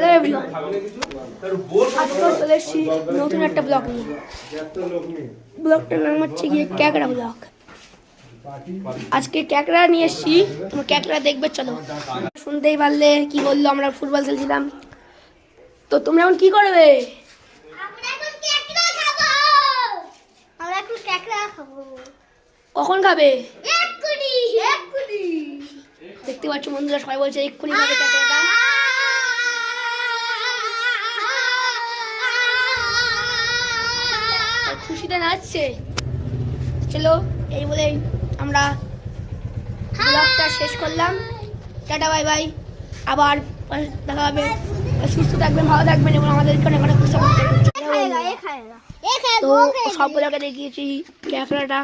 Hello everyone, আজকে চলে এসেছি নতুন একটা ব্লগ নিয়ে। ব্লগটার নাম হচ্ছে গিয়ে ক্যাকড়া ব্লগ। আজকে ক্যাকড়া নিয়ে এসেছি, তোমার ক্যাকড়া দেখবে চলো। শুনতেই পারলে কি বললো, আমরা ফুটবল খেলছিলাম। তো তোমরা এখন কি করবে? কখন খাবে? দেখতে পাচ্ছ বন্ধুরা, সবাই বলছে এক্ষুনি খাবে ক্যাকড়াটা। খুশিতে নাচছে। চলো, এই বলেই আমরা ব্লগটা শেষ করলাম। টাটা, বাই বাই, আবার দেখা হবে। সুস্থ থাকবেন, ভালো থাকবেন এবং আমাদেরকে অনেক অনেক সাপোর্ট করবেন। তো সবগুলোকে দেখিয়েছি ক্যাকড়াটা,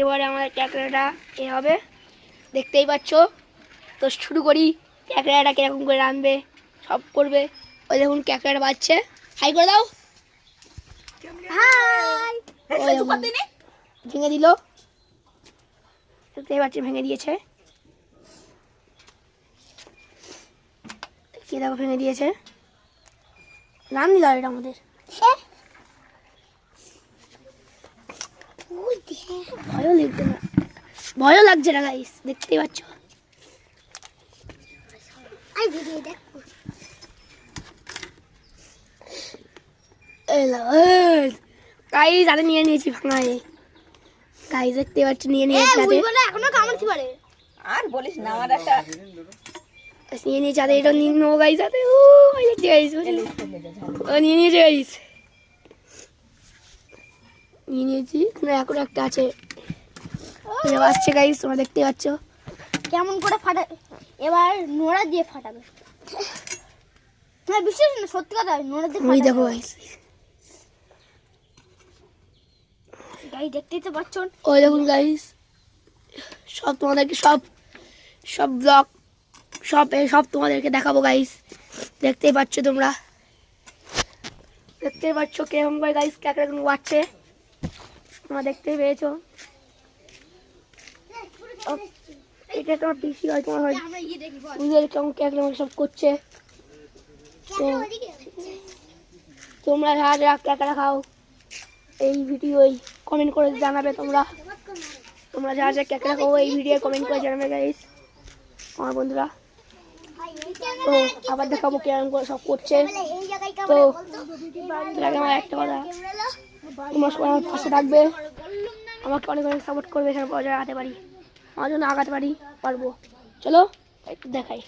এবারে আমাদের ক্যাকড়াটা এ হবে, দেখতেই পাচ্ছ। তো শুরু করি, ক্যাকড়াটা কিরকম করে রাঁধবে সব করবে। ওই দেখুন ক্যাকড়াটা বাজছে, হাই করে দাও। ভেঙে দিল, দেখতেই পাচ্ছি ভেঙে দিয়েছে। কি দেখো ভেঙে দিয়েছে, রান দিল এটা আমাদের। ভয়ও লাগছে না গাইস, দেখতেই পাচ্ছ। গাইস আরে নিয়ে নিয়েছি ভাঙায়। গাইস দেখতে পাচ্ছ নিয়ে নিয়েছি, এখনো কামড়তে পারে। আর বলিস না, আমার একটা নিয়ে নিয়েছি আরে, এটা নিয়ে নেবো গাইস। আরে ও দেখতে গাইস, ও নিয়ে নিয়েছে গাইস, নিয়ে নিয়েছি। এখন একটা আছে, আসছে গাইস, তোমরা দেখতে পাচ্ছ কেমন করে ফাটা। এবার নোড়া দিয়ে ফাটাবে। হ্যাঁ বিশ্বাস না, সত্যি কথা, নোড়া দিয়ে ফাটাবে। দেখো গাইস, গাইস দেখতেই তো পাচ্ছ। ওই দেখুন গাইস, সব তোমাদেরকে সব ব্লগ সব তোমাদেরকে দেখাবো গাইস। দেখতেই পাচ্ছ, তোমরা দেখতেই পাচ্ছ কেমন করে গাইস ক্যাকড়া গুলো বাড়ছে, তোমরা দেখতেই পেয়েছো। এটা তোমার পিসি হয়, তোমার হয় বুঝলে কেমন ক্যাকড়া সব করছে। তো তোমরা যারা যারা ক্যাকড়া খাও এই ভিডিওই কমেন্ট করে জানাবে। তোমরা যারা যারা ক্যাকড়া খাও এই ভিডিও কমেন্ট করে জানাবে গাইস আমার বন্ধুরা। তো আবার দেখাবো কেমন করে সব করছে। তো আমার একটা কথা, তোমরা সবাই আমার পাশে থাকবে, আমাকে অনেক অনেক সাপোর্ট করবে, এখানে আগাতে পারি, আমার জন্য আগাতে পারবো। চলো একটু দেখাই।